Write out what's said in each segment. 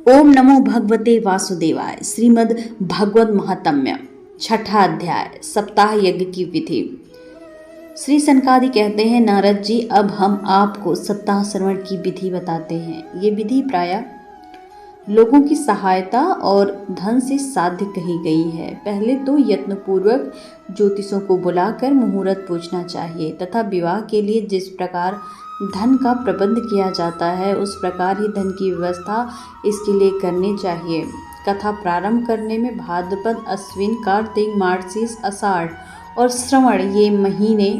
ओम नमो भगवते वासुदेवाय। श्रीमद् भागवत महात्म्य छठा अध्याय सप्ताह यज्ञ की विधि। श्री सनकादि कहते हैं, नारद जी, अब हम आपको सप्ताह श्रवण की विधि बताते हैं। ये विधि प्रायः लोगों की सहायता और धन से साध्य कही गई है। पहले तो यत्नपूर्वक ज्योतिषों को बुलाकर मुहूर्त पूछना चाहिए तथा विवाह के लिए जिस प्रकार धन का प्रबंध किया जाता है उस प्रकार ही धन की व्यवस्था इसके लिए करनी चाहिए। कथा प्रारंभ करने में भाद्रपद, अश्विन, कार्तिक, मार्गशीर्ष, आषाढ़ और श्रवण ये महीने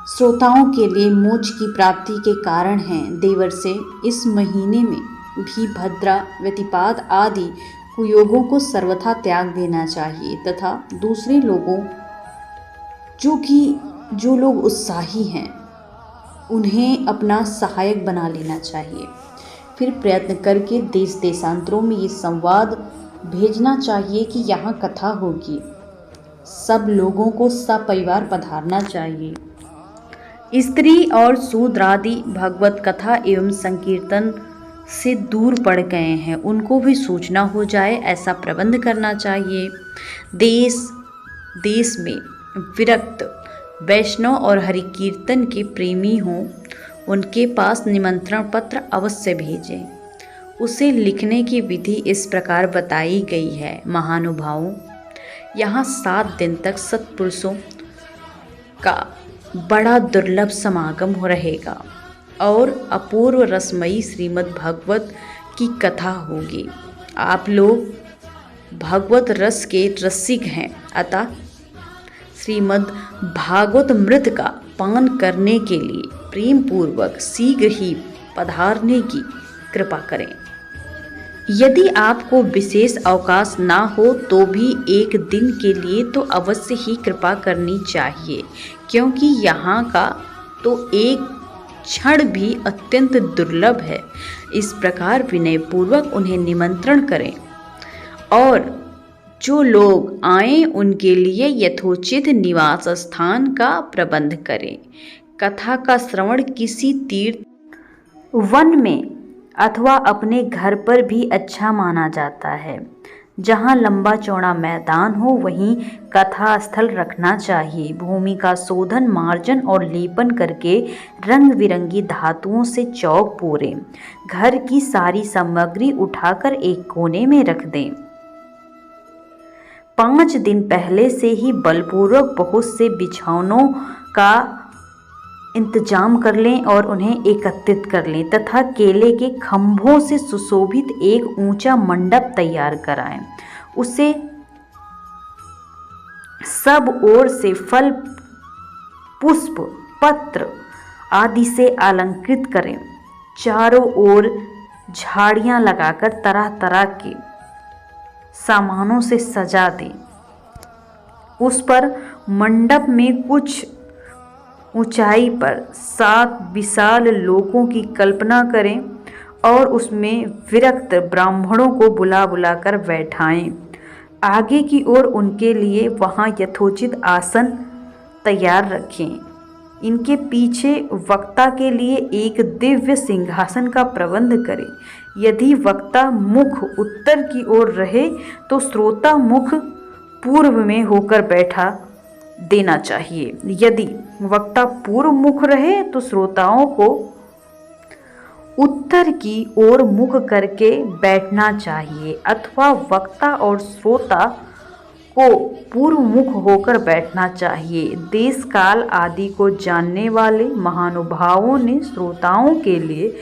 श्रोताओं के लिए मोक्ष की प्राप्ति के कारण हैं। देवर से इस महीने में भी भद्रा, व्यतिपात आदि कुयोगों को सर्वथा त्याग देना चाहिए तथा दूसरे लोगों जो लोग उत्साही हैं उन्हें अपना सहायक बना लेना चाहिए। फिर प्रयत्न करके देश देशांतरों में ये संवाद भेजना चाहिए कि यहाँ कथा होगी, सब लोगों को सपरिवार पधारना चाहिए। स्त्री और शूद्र आदि भगवत कथा एवं संकीर्तन से दूर पड़ गए हैं, उनको भी सूचना हो जाए ऐसा प्रबंध करना चाहिए। देश देश में विरक्त वैष्णव और हरि कीर्तन के प्रेमी हों, उनके पास निमंत्रण पत्र अवश्य भेजें। उसे लिखने की विधि इस प्रकार बताई गई है। महानुभावों, यहाँ 7 दिन तक सत्पुरुषों का बड़ा दुर्लभ समागम हो रहेगा और अपूर्व रसमयी श्रीमद् भागवत की कथा होगी। आप लोग भागवत रस के रसिक हैं, अतः श्रीमद् भागवत मृत का पान करने के लिए प्रेम पूर्वक शीघ्र ही पधारने की कृपा करें। यदि आपको विशेष अवकाश ना हो तो भी एक दिन के लिए तो अवश्य ही कृपा करनी चाहिए, क्योंकि यहाँ का तो एक क्षण भी अत्यंत दुर्लभ है। इस प्रकार विनय पूर्वक उन्हें निमंत्रण करें और जो लोग आए उनके लिए यथोचित निवास स्थान का प्रबंध करें। कथा का श्रवण किसी तीर्थ, वन में अथवा अपने घर पर भी अच्छा माना जाता है। जहाँ लंबा चौड़ा मैदान हो वहीं कथा स्थल रखना चाहिए। भूमि का शोधन, मार्जन और लेपन करके रंग बिरंगी धातुओं से चौक पूरें। घर की सारी सामग्री उठाकर एक कोने में रख दें। 5 दिन पहले से ही बलपूर्वक बहुत से बिछौनों का इंतजाम कर लें और उन्हें एकत्रित कर लें तथा केले के खंभों से सुशोभित एक ऊंचा मंडप तैयार कराएं। उसे सब ओर से फल, पुष्प, पत्र आदि से अलंकृत करें। चारों ओर झाड़ियां लगाकर तरह तरह के सामानों से सजा दें। उस पर मंडप में कुछ ऊंचाई पर 7 विशाल लोकों की कल्पना करें और उसमें विरक्त ब्राह्मणों को बुला बुलाकर बैठाएं। आगे की ओर उनके लिए वहां यथोचित आसन तैयार रखें। इनके पीछे वक्ता के लिए एक दिव्य सिंहासन का प्रबंध करें। यदि वक्ता मुख उत्तर की ओर रहे तो श्रोता मुख पूर्व में होकर बैठा देना चाहिए। यदि वक्ता पूर्व मुख रहे तो श्रोताओं को उत्तर की ओर मुख करके बैठना चाहिए अथवा वक्ता और श्रोता को पूर्व मुख होकर बैठना चाहिए। देश काल आदि को जानने वाले महानुभावों ने श्रोताओं के लिए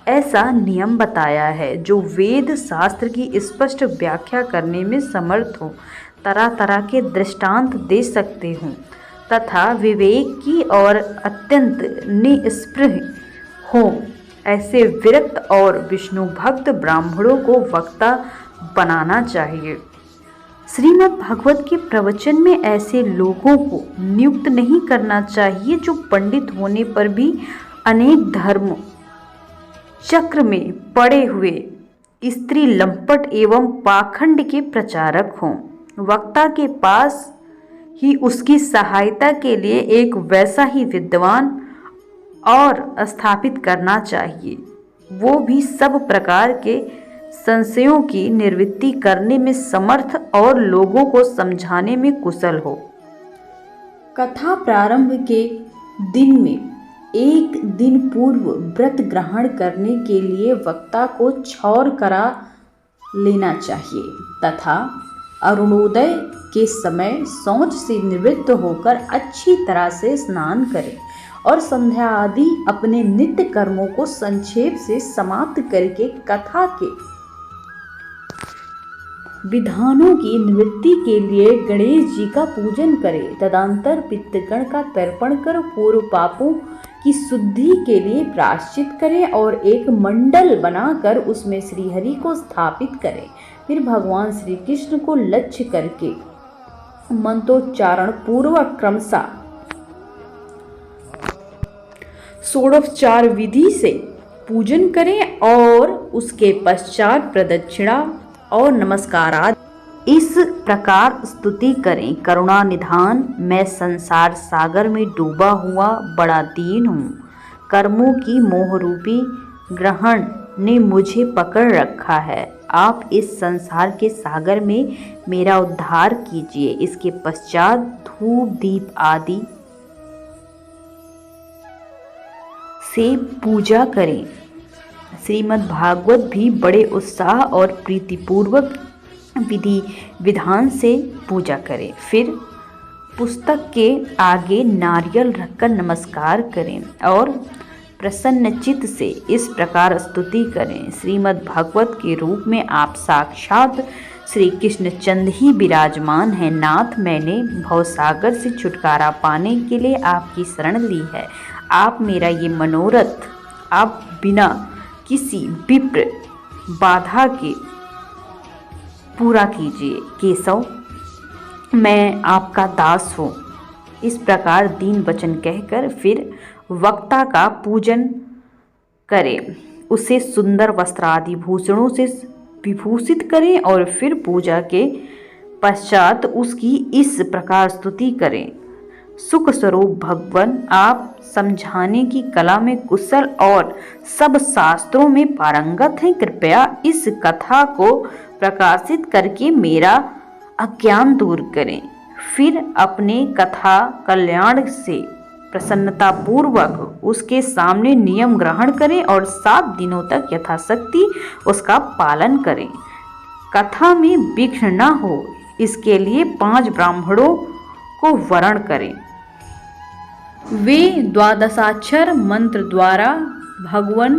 ऐसा नियम बताया है जो वेद शास्त्र की स्पष्ट व्याख्या करने में समर्थ हो, तरह तरह के दृष्टांत दे सकते हों तथा विवेक की और अत्यंत निस्पृह हों। ऐसे विरक्त और विष्णु भक्त ब्राह्मणों को वक्ता बनाना चाहिए। श्रीमद् भागवत के प्रवचन में ऐसे लोगों को नियुक्त नहीं करना चाहिए जो पंडित होने पर भी अनेक धर्म चक्र में पड़े हुए स्त्री लंपट एवं पाखंड के प्रचारक हों। वक्ता के पास ही उसकी सहायता के लिए एक वैसा ही विद्वान और स्थापित करना चाहिए। वो भी सब प्रकार के संशयों की निवृत्ति करने में समर्थ और लोगों को समझाने में कुशल हो। कथा प्रारंभ के दिन में एक दिन पूर्व व्रत ग्रहण करने के लिए वक्ता को क्षौर करा लेना चाहिए तथा अरुणोदय के समय शौच से निवृत्त होकर अच्छी तरह से स्नान करें और संध्या आदि अपने नित्य कर्मों को संक्षेप से समाप्त करके कथा के विधानों की निवृत्ति के लिए गणेश जी का पूजन करें। तदंतर पितृगण का तर्पण कर पूर्व पापों की शुद्धि के लिए प्रायश्चित करें और एक मंडल बनाकर उसमें श्रीहरि को स्थापित करें। फिर भगवान श्री कृष्ण को लक्ष्य करके मंत्रोच्चारण पूर्वक क्रमशः षोडोपचार विधि से पूजन करें और उसके पश्चात प्रदक्षिणा और नमस्कार आदि इस प्रकार स्तुति करें। करुणा निधान, मैं संसार सागर में डूबा हुआ बड़ा दीन हूँ। कर्मों की मोहरूपी ग्रहण ने मुझे पकड़ रखा है। आप इस संसार के सागर में मेरा उद्धार कीजिए। इसके पश्चात धूप दीप आदि से पूजा करें। श्रीमद् भागवत भी बड़े उत्साह और प्रीतिपूर्वक विधि विधान से पूजा करें। फिर पुस्तक के आगे नारियल रखकर नमस्कार करें और प्रसन्न चित्त से इस प्रकार स्तुति करें। श्रीमद् भागवत के रूप में आप साक्षात श्री कृष्ण चंद ही विराजमान हैं। नाथ, मैंने भवसागर से छुटकारा पाने के लिए आपकी शरण ली है। आप मेरा ये मनोरथ आप बिना किसी विप्र बाधा के पूरा कीजिए। केशव, मैं आपका दास हूँ। इस प्रकार दीन वचन कहकर फिर वक्ता का पूजन करें। उसे सुंदर वस्त्र आदि भूषणों से विभूषित करें और फिर पूजा के पश्चात उसकी इस प्रकार स्तुति करें। सुख स्वरूप भगवान, आप समझाने की कला में कुशल और सब शास्त्रों में पारंगत हैं। कृपया इस कथा को प्रकाशित करके मेरा अज्ञान दूर करें। फिर अपने कथा कल्याण से प्रसन्नता पूर्वक उसके सामने नियम ग्रहण करें और 7 दिनों तक यथाशक्ति उसका पालन करें। कथा में विघ्न न हो, इसके लिए 5 ब्राह्मणों को वरण करें। वे 12 मंत्र द्वारा भगवान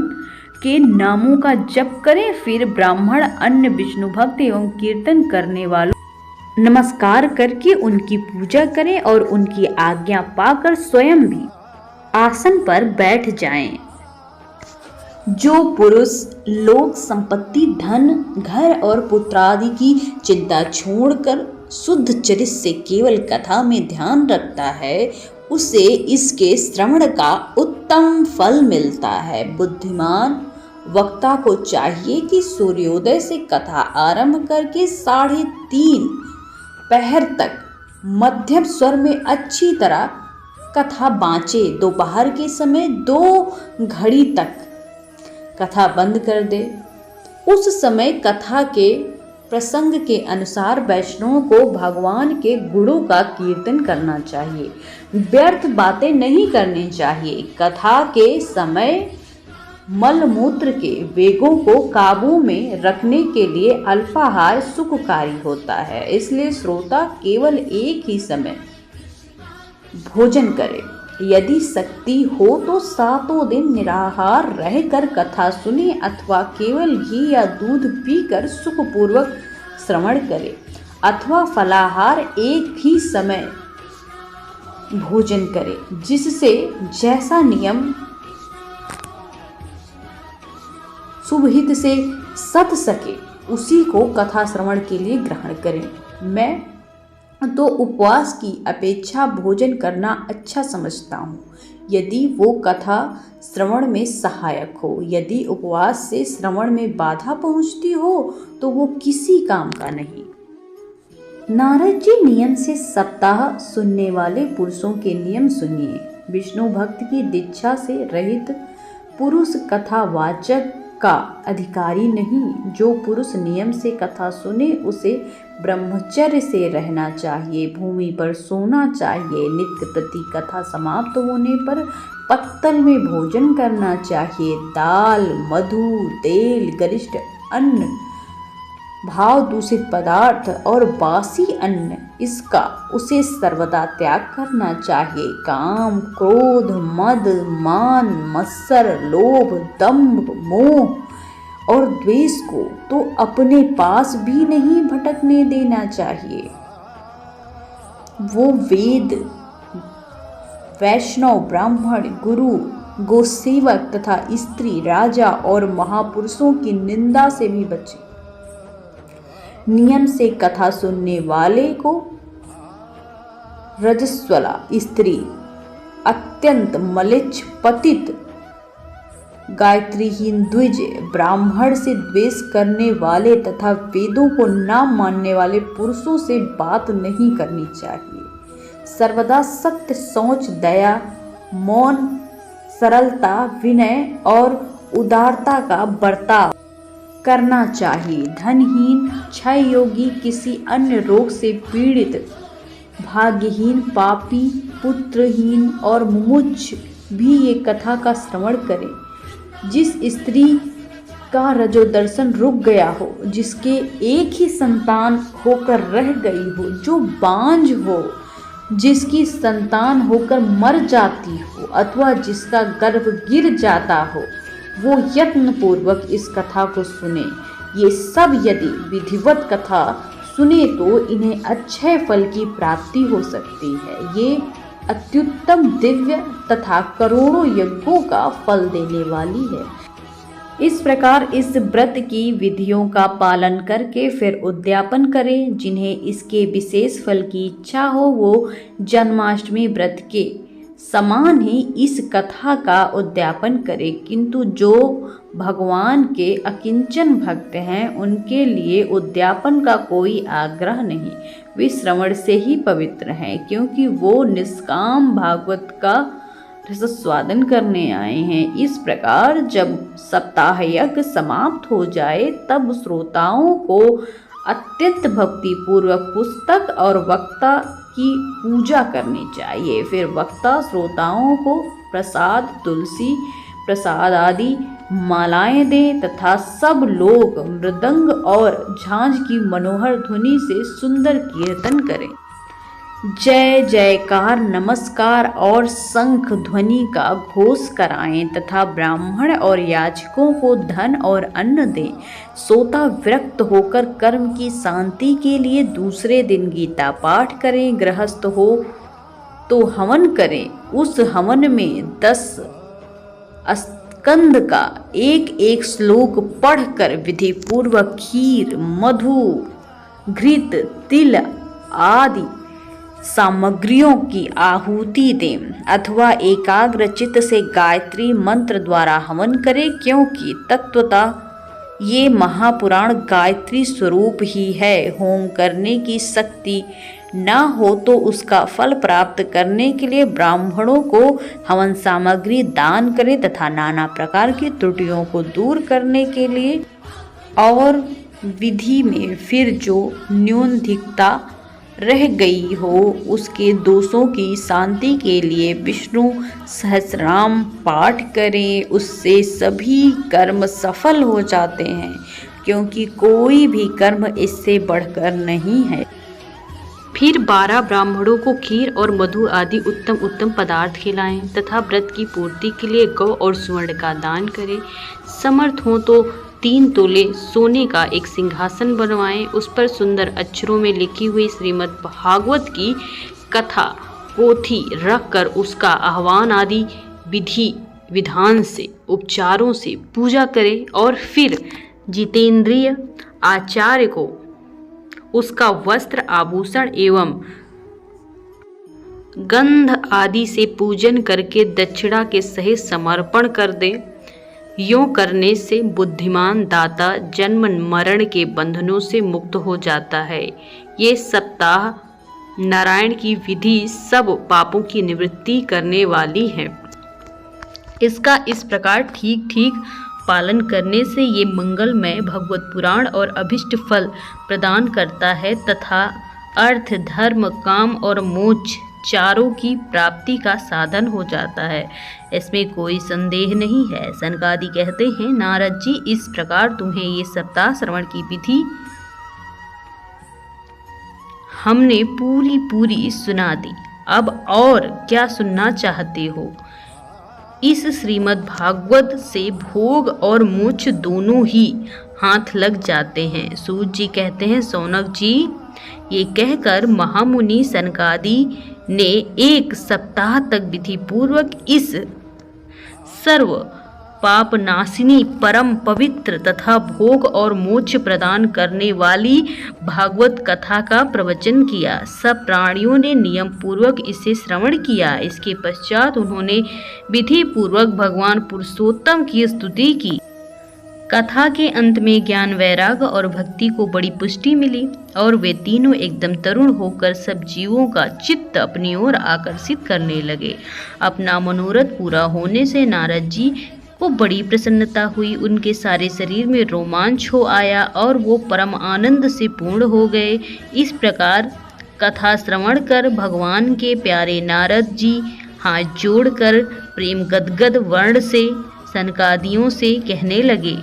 के नामों का जप करें। फिर ब्राह्मण अन्य विष्णु भक्त एवं कीर्तन करने वालों नमस्कार करके उनकी पूजा करें और उनकी आज्ञा पाकर स्वयं भी आसन पर बैठ जाएं। जो पुरुष लोक संपत्ति, धन, घर और पुत्रादि की चिंता छोड़कर शुद्ध चरित से केवल कथा में ध्यान रखता है, उसे इसके श्रवण का उत्तम फल मिलता है। बुद्धिमान वक्ता को चाहिए कि सूर्योदय से कथा आरंभ करके 3:30 पहर तक मध्यम स्वर में अच्छी तरह कथा बाँचे। दोपहर के समय 2 घड़ी तक कथा बंद कर दे। उस समय कथा के प्रसंग के अनुसार वैष्णवों को भगवान के गुणों का कीर्तन करना चाहिए। व्यर्थ बातें नहीं करनी चाहिए। कथा के समय मल मूत्र के वेगों को काबू में रखने के लिए अल्पाहार सुखकारी होता है। इसलिए श्रोता केवल एक ही समय भोजन करे। यदि शक्ति हो तो 7 दिन निराहार रहकर कथा सुने अथवा केवल घी या दूध पीकर सुखपूर्वक श्रवण करे अथवा फलाहार एक ही समय भोजन करे। जिससे जैसा नियम शुभहित से सत सके उसी को कथा श्रवण के लिए ग्रहण करें। मैं तो उपवास की अपेक्षा भोजन करना अच्छा समझता हूँ, यदि वो कथा श्रवण में सहायक हो। यदि उपवास से श्रवण में बाधा पहुँचती हो तो वो किसी काम का नहीं। नारद जी नियम से सप्ताह सुनने वाले पुरुषों के नियम सुनिए। विष्णु भक्त की दीक्षा से रहित पुरुष कथावाचक का अधिकारी नहीं। जो पुरुष नियम से कथा सुने उसे ब्रह्मचर्य से रहना चाहिए, भूमि पर सोना चाहिए, नित्य प्रति कथा समाप्त होने पर पत्तल में भोजन करना चाहिए। दाल, मधु, तेल, गरिष्ठ अन्न, भाव दूषित पदार्थ और बासी अन्न, इसका उसे सर्वदा त्याग करना चाहिए। काम, क्रोध, मद, मान, मत्सर, लोभ, दंभ, मोह और द्वेष को तो अपने पास भी नहीं भटकने देना चाहिए। वो वेद, वैष्णव, ब्राह्मण, गुरु, गोसेवक तथा स्त्री, राजा और महापुरुषों की निंदा से भी बचे। नियम से कथा सुनने वाले को रजस्वला स्त्री, अत्यंत मलिच्छ, पतित, गायत्रीहीन द्विज, ब्राह्मण से द्वेष करने वाले तथा वेदों को न मानने वाले पुरुषों से बात नहीं करनी चाहिए। सर्वदा सत्य, शौच, दया, मौन, सरलता, विनय और उदारता का बर्ताव करना चाहिए। धनहीन, क्षय योगी, किसी अन्य रोग से पीड़ित, भाग्यहीन, पापी, पुत्रहीन और मुमुक्ष भी ये कथा का श्रवण करें। जिस स्त्री का रजोदर्शन रुक गया हो, जिसके एक ही संतान होकर रह गई हो, जो बांझ हो, जिसकी संतान होकर मर जाती हो अथवा जिसका गर्भ गिर जाता हो, वो यत्न पूर्वक इस कथा को सुने। ये सब यदि विधिवत कथा सुने तो इन्हें अच्छे फल की प्राप्ति हो सकती है। ये अत्युत्तम, दिव्य तथा करोड़ों यज्ञों का फल देने वाली है। इस प्रकार इस व्रत की विधियों का पालन करके फिर उद्यापन करें। जिन्हें इसके विशेष फल की इच्छा हो वो जन्माष्टमी व्रत के समान ही इस कथा का उद्यापन करें। किंतु जो भगवान के अकिंचन भक्त हैं उनके लिए उद्यापन का कोई आग्रह नहीं, वे श्रवण से ही पवित्र हैं, क्योंकि वो निष्काम भागवत का रसस्वादन करने आए हैं। इस प्रकार जब सप्ताह यज्ञ समाप्त हो जाए तब श्रोताओं को अत्यंत भक्ति पूर्वक पुस्तक और वक्ता की पूजा करनी चाहिए। फिर वक्ता श्रोताओं को प्रसाद, तुलसी प्रसाद आदि मालाएं दें तथा सब लोग मृदंग और झांझ की मनोहर ध्वनि से सुंदर कीर्तन करें। जय जयकार, नमस्कार और शंख ध्वनि का घोष कराएं तथा ब्राह्मण और याचकों को धन और अन्न दें। सोता विरक्त होकर कर्म की शांति के लिए दूसरे दिन गीता पाठ करें। गृहस्थ हो तो हवन करें। उस हवन में 10 स्कंद का एक एक श्लोक पढ़कर विधि पूर्वक खीर, मधु, घृत, तिल आदि सामग्रियों की आहुति दें अथवा एकाग्र चित्त से गायत्री मंत्र द्वारा हवन करें, क्योंकि तत्वतः ये महापुराण गायत्री स्वरूप ही है। होम करने की शक्ति न हो तो उसका फल प्राप्त करने के लिए ब्राह्मणों को हवन सामग्री दान करें तथा नाना प्रकार की त्रुटियों को दूर करने के लिए और विधि में फिर जो न्यूनधिकता रह गई हो उसके दोषों की शांति के लिए विष्णु सहस्रनाम पाठ करें। उससे सभी कर्म सफल हो जाते हैं, क्योंकि कोई भी कर्म इससे बढ़कर नहीं है। फिर 12 ब्राह्मणों को खीर और मधु आदि उत्तम उत्तम पदार्थ खिलाएं तथा व्रत की पूर्ति के लिए गौ और स्वर्ण का दान करें। समर्थ हो तो 3 तोले सोने का एक सिंहासन बनवाएं। उस पर सुंदर अक्षरों में लिखी हुई श्रीमद् भागवत की कथा पोथी रखकर उसका आह्वान आदि विधि विधान से उपचारों से पूजा करें और फिर जितेंद्रिय आचार्य को उसका वस्त्र, आभूषण एवं गंध आदि से पूजन करके दक्षिणा के सहित समर्पण कर दे। यूं करने से बुद्धिमान दाता जन्म मरण के बंधनों से मुक्त हो जाता है। ये सप्ताह नारायण की विधि सब पापों की निवृत्ति करने वाली है। इसका इस प्रकार ठीक ठीक पालन करने से ये मंगलमय भगवत पुराण और अभिष्ट फल प्रदान करता है तथा अर्थ, धर्म, काम और मोक्ष चारों की प्राप्ति का साधन हो जाता है। इसमें कोई संदेह नहीं है। सनकादि कहते हैं, नारद जी, इस प्रकार तुम्हें ये सप्ताह श्रवण की विधि हमने पूरी सुना दी। अब और क्या सुनना चाहते हो? इस श्रीमद् भागवत से भोग और मोक्ष दोनों ही हाथ लग जाते हैं। सूत जी कहते हैं, सौनक जी, ये कहकर महामुनि सनकादि ने 1 सप्ताह तक विधि पूर्वक इस सर्व पाप नाशिनी, परम पवित्र तथा भोग और मोक्ष प्रदान करने वाली भागवत कथा का प्रवचन किया। सब प्राणियों ने नियम पूर्वक इसे श्रवण किया। इसके पश्चात उन्होंने विधि पूर्वक भगवान पुरुषोत्तम की स्तुति की। कथा के अंत में ज्ञान, वैराग्य और भक्ति को बड़ी पुष्टि मिली और वे तीनों एकदम तरुण होकर सब जीवों का चित्त अपनी ओर आकर्षित करने लगे। अपना मनोरथ पूरा होने से नारद जी को बड़ी प्रसन्नता हुई। उनके सारे शरीर में रोमांच हो आया और वो परम आनंद से पूर्ण हो गए। इस प्रकार कथा श्रवण कर भगवान के प्यारे नारद जी हाथ जोड़कर प्रेम गदगद वर्ण से सनकादियों से कहने लगे।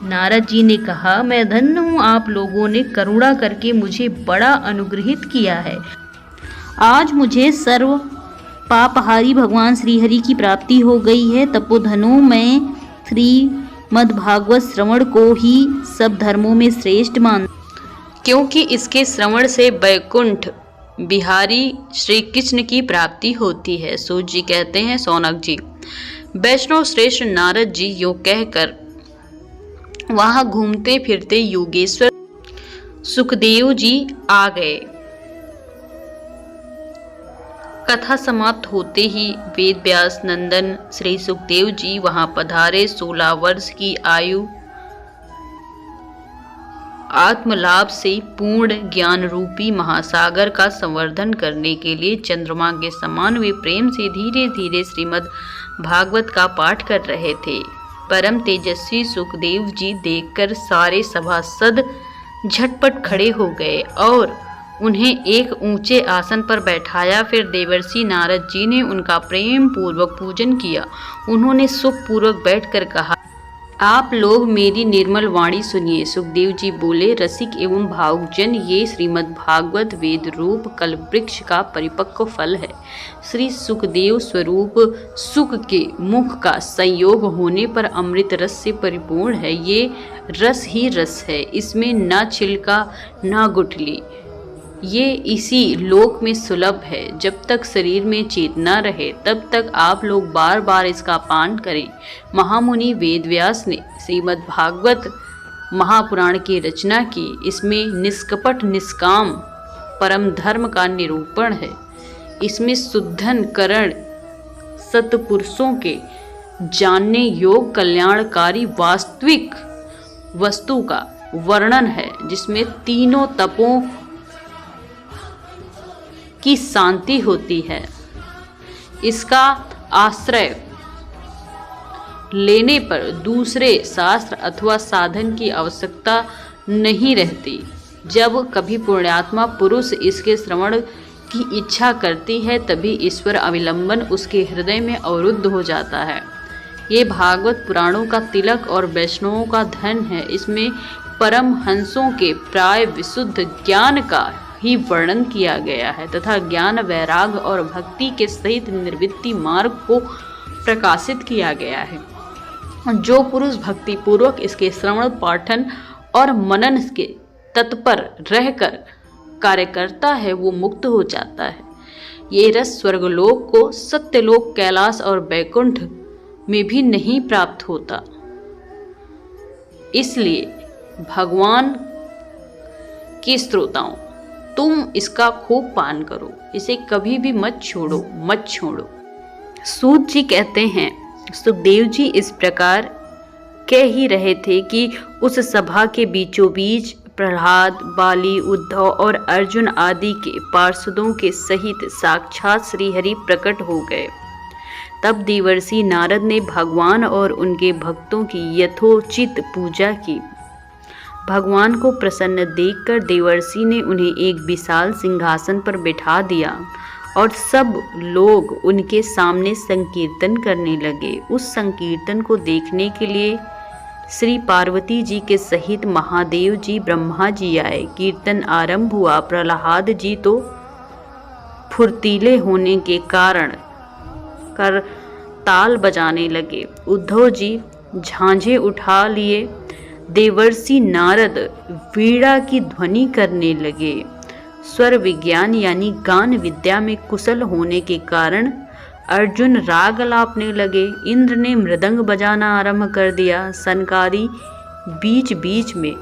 नारद जी ने कहा, मैं धन्य हूँ, आप लोगों ने करुणा करके मुझे बड़ा अनुग्रहित किया है। आज मुझे सर्व पापहारी भगवान श्रीहरि की प्राप्ति हो गई है। तपोधनों में श्रीमद्भागवत श्रवण को ही सब धर्मों में श्रेष्ठ मान, क्योंकि इसके श्रवण से वैकुंठ बिहारी श्री कृष्ण की प्राप्ति होती है। सूत जी कहते हैं, सौनक जी, वैष्णव श्रेष्ठ नारद जी यूं कहकर वहां घूमते फिरते योगेश्वर सुखदेव जी आ गए। कथा समाप्त होते ही वेद व्यास नंदन श्री सुखदेव जी वहां पधारे। 16 वर्ष की आयु आत्मलाभ से पूर्ण ज्ञान रूपी महासागर का संवर्धन करने के लिए चंद्रमा के समान वे प्रेम से धीरे धीरे श्रीमद् भागवत का पाठ कर रहे थे। परम तेजस्वी सुखदेव जी देखकर सारे सभासद झटपट खड़े हो गए और उन्हें एक ऊंचे आसन पर बैठाया। फिर देवर्षि नारद जी ने उनका प्रेम पूर्वक पूजन किया। उन्होंने सुख पूर्वक बैठकर कहा, आप लोग मेरी निर्मल वाणी सुनिए। सुखदेव जी बोले, रसिक एवं भावुकजन, ये श्रीमद् भागवत वेद रूप कल्पवृक्ष का परिपक्व फल है। श्री सुखदेव स्वरूप सुख के मुख का संयोग होने पर अमृत रस से परिपूर्ण है। ये रस ही रस है, इसमें न छिलका न गुठली। ये इसी लोक में सुलभ है। जब तक शरीर में चेतना रहे तब तक आप लोग बार बार इसका पान करें। महामुनि वेदव्यास ने श्रीमद् भागवत महापुराण की रचना की। इसमें निष्कपट निष्काम परम धर्म का निरूपण है। इसमें शुद्धन करण सत्पुरुषों के जानने योग कल्याणकारी वास्तविक वस्तु का वर्णन है, जिसमें तीनों तपों की शांति होती है। इसका आश्रय लेने पर दूसरे शास्त्र अथवा साधन की आवश्यकता नहीं रहती। जब कभी पुण्यात्मा पुरुष इसके श्रवण की इच्छा करती है तभी ईश्वर अविलंबन उसके हृदय में अवरुद्ध हो जाता है। ये भागवत पुराणों का तिलक और वैष्णवों का धन है। इसमें परम हंसों के प्राय विशुद्ध ज्ञान का ही वर्णन किया गया है तथा ज्ञान, वैराग्य और भक्ति के सहित निर्वृत्ति मार्ग को प्रकाशित किया गया है। जो पुरुष भक्ति पूर्वक इसके श्रवण, पाठन और मनन के तत्पर रहकर कार्य करता है वो मुक्त हो जाता है। ये रस स्वर्गलोक को, सत्यलोक, कैलाश और वैकुंठ में भी नहीं प्राप्त होता। इसलिए भगवान के श्रोताओं, तुम इसका खूब पान करो, इसे कभी भी मत छोड़ो। सूत जी कहते हैं, सुखदेव जी इस प्रकार कह ही रहे थे कि उस सभा के बीचों बीच प्रहलाद, बाली, उद्धव और अर्जुन आदि के पार्षदों के सहित साक्षात श्रीहरि प्रकट हो गए। तब देवर्षि नारद ने भगवान और उनके भक्तों की यथोचित पूजा की। भगवान को प्रसन्न देखकर देवर्षि ने उन्हें एक विशाल सिंहासन पर बिठा दिया और सब लोग उनके सामने संकीर्तन करने लगे। उस संकीर्तन को देखने के लिए श्री पार्वती जी के सहित महादेव जी, ब्रह्मा जी आए। कीर्तन आरंभ हुआ। प्रहलाद जी तो फुर्तीले होने के कारण कर ताल बजाने लगे। उद्धव जी झांझे उठा लिए। देवर्षि नारद वीणा की ध्वनि करने लगे। स्वर विज्ञान यानी गान विद्या में कुशल होने के कारण अर्जुन राग लापने लगे। इंद्र ने मृदंग बजाना आरंभ कर दिया। सनकादि बीच बीच में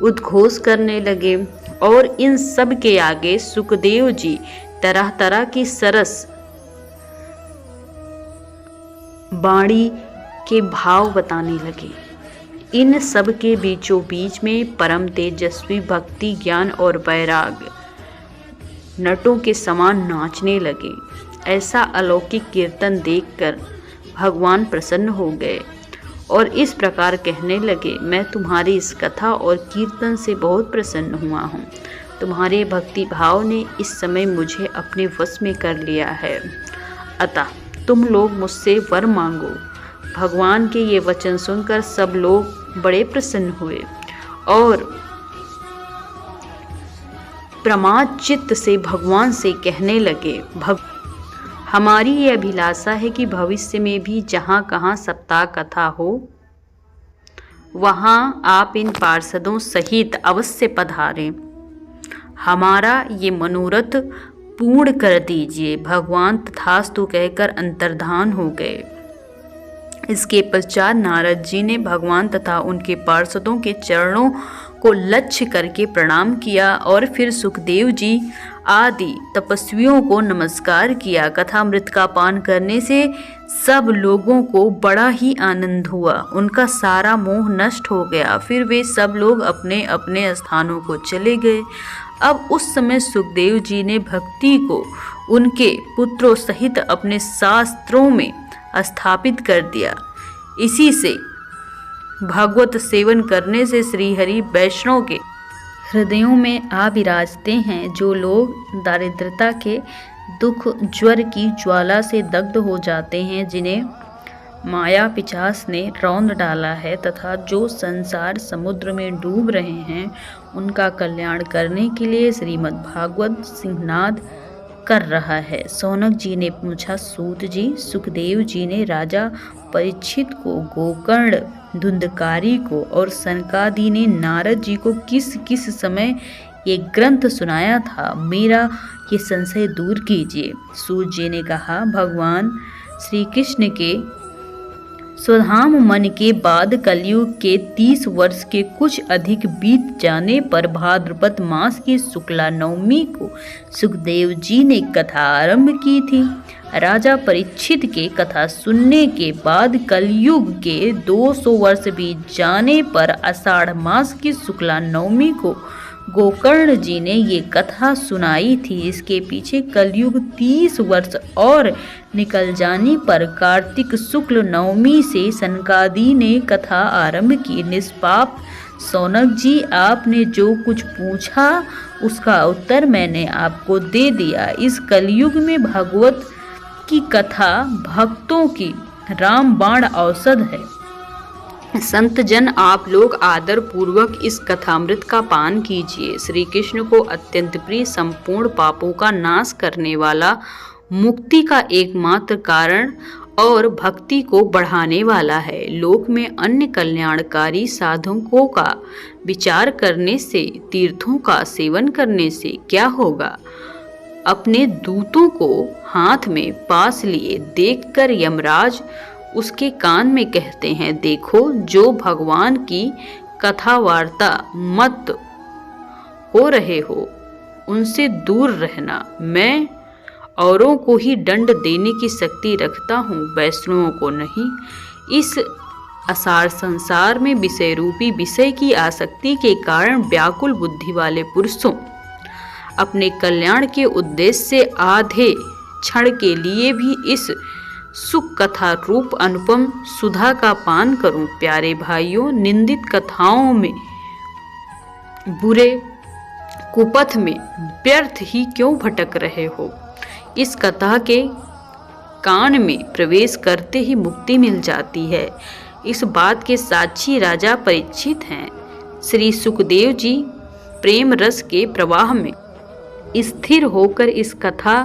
उद्घोष करने लगे और इन सब के आगे सुखदेव जी तरह तरह की सरस वाणी के भाव बताने लगे। इन सब के बीचों बीच में परम तेजस्वी भक्ति, ज्ञान और वैराग नटों के समान नाचने लगे। ऐसा अलौकिक कीर्तन देखकर भगवान प्रसन्न हो गए और इस प्रकार कहने लगे, मैं तुम्हारी इस कथा और कीर्तन से बहुत प्रसन्न हुआ हूँ। तुम्हारे भक्ति भाव ने इस समय मुझे अपने वश में कर लिया है। अतः तुम लोग मुझसे वर मांगो। भगवान के ये वचन सुनकर सब लोग बड़े प्रसन्न हुए और प्रमाद चित्त से भगवान से कहने लगे, हमारी ये अभिलाषा है कि भविष्य में भी जहाँ कहाँ सप्ताह कथा हो वहाँ आप इन पार्षदों सहित अवश्य पधारें। हमारा ये मनोरथ पूर्ण कर दीजिए। भगवान तथास्तु कहकर अंतर्धान हो गए। इसके पश्चात नारद जी ने भगवान तथा उनके पार्षदों के चरणों को लक्ष्य करके प्रणाम किया और फिर सुखदेव जी आदि तपस्वियों को नमस्कार किया। कथामृत का पान करने से सब लोगों को बड़ा ही आनंद हुआ। उनका सारा मोह नष्ट हो गया। फिर वे सब लोग अपने अपने स्थानों को चले गए। अब उस समय सुखदेव जी ने भक्ति को उनके पुत्रों सहित अपने शास्त्रों में स्थापित कर दिया। इसी से भागवत सेवन करने से श्रीहरि वैष्णव के हृदयों में आ विराजते हैं। जो लोग दारिद्रता के दुख ज्वर की ज्वाला से दग्ध हो जाते हैं, जिन्हें माया पिशाच ने रौंद डाला है तथा जो संसार समुद्र में डूब रहे हैं, उनका कल्याण करने के लिए श्रीमद् भागवत सिंहनाद कर रहा है। सौनक जी ने पूछा, सूत जी, सुखदेव जी ने राजा परीक्षित को, गोकर्ण, धुंधकारी को और सनकादि ने नारद जी को किस किस समय ये ग्रंथ सुनाया था? मेरा ये संशय दूर कीजिए। सूत जी ने कहा, भगवान श्री कृष्ण के स्वधाम मन के बाद कलयुग के 30 वर्ष के कुछ अधिक बीत जाने पर भाद्रपद मास की शुक्ला नवमी को सुखदेव जी ने कथा आरंभ की थी। राजा परीक्षित के कथा सुनने के बाद कलयुग के 200 वर्ष बीत जाने पर आषाढ़ मास की शुक्ला नवमी को गोकर्ण जी ने ये कथा सुनाई थी। इसके पीछे कलयुग 30 वर्ष और निकल जाने पर कार्तिक शुक्ल नवमी से सनकादि ने कथा आरंभ की। निष्पाप सौनक जी, आपने जो कुछ पूछा उसका उत्तर मैंने आपको दे दिया। इस कलयुग में भागवत की कथा भक्तों की रामबाण औषध है। संत जन, आप लोग आदर पूर्वक इस कथामृत का पान कीजिए। श्री कृष्ण को अत्यंत प्रिय, संपूर्ण पापों का नाश करने वाला, मुक्ति का एकमात्र कारण और भक्ति को बढ़ाने वाला है। लोक में अन्य कल्याणकारी साधकों का विचार करने से, तीर्थों का सेवन करने से क्या होगा? अपने दूतों को हाथ में पास लिए देखकर यमराज उसके कान में कहते हैं, देखो, जो भगवान की कथा वार्ता मत हो रहे हो उनसे दूर रहना। मैं औरों को ही दंड देने की शक्ति रखता हूँ, वैष्णवों को नहीं। इस असार संसार में विषय रूपी विषय की आसक्ति के कारण व्याकुल बुद्धि वाले पुरुषों अपने कल्याण के उद्देश्य से आधे क्षण के लिए भी इस सुख कथा रूप अनुपम सुधा का पान करूं। प्यारे भाइयों, निंदित कथाओं में, बुरे कुपथ में व्यर्थ ही क्यों भटक रहे हो? इस कथा के कान में प्रवेश करते ही मुक्ति मिल जाती है। इस बात के साक्षी राजा परीक्षित हैं। श्री सुखदेव जी प्रेम रस के प्रवाह में स्थिर होकर इस कथा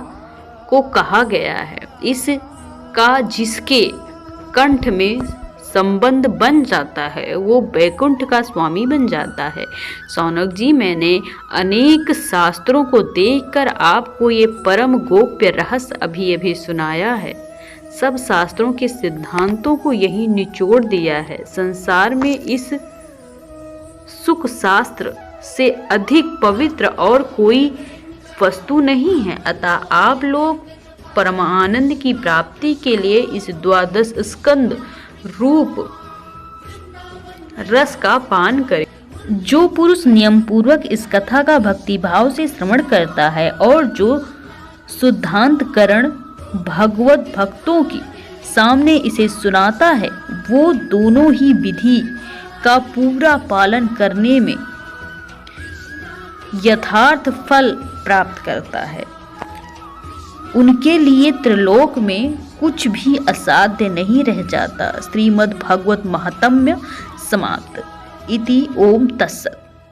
को कहा गया है। इस का जिसके कंठ में संबंध बन जाता है वो बैकुंठ का स्वामी बन जाता है। शौनक जी, मैंने अनेक शास्त्रों को देखकर आपको ये परम गोप्य रहस्य अभी सुनाया है। सब शास्त्रों के सिद्धांतों को यही निचोड़ दिया है। संसार में इस सुख शास्त्र से अधिक पवित्र और कोई वस्तु नहीं है। अतः आप लोग परमानंद की प्राप्ति के लिए इस द्वादश स्कंद रूप रस का पान करें। जो पुरुष नियम पूर्वक इस कथा का भक्ति भाव से श्रवण करता है और जो शुद्धांतकरण भगवत भक्तों के सामने इसे सुनाता है, वो दोनों ही विधि का पूरा पालन करने में यथार्थ फल प्राप्त करता है। उनके लिए त्रिलोक में कुछ भी असाध्य नहीं रह जाता। श्रीमद् भागवत महात्म्य समाप्त। इति ओम तत्सत्।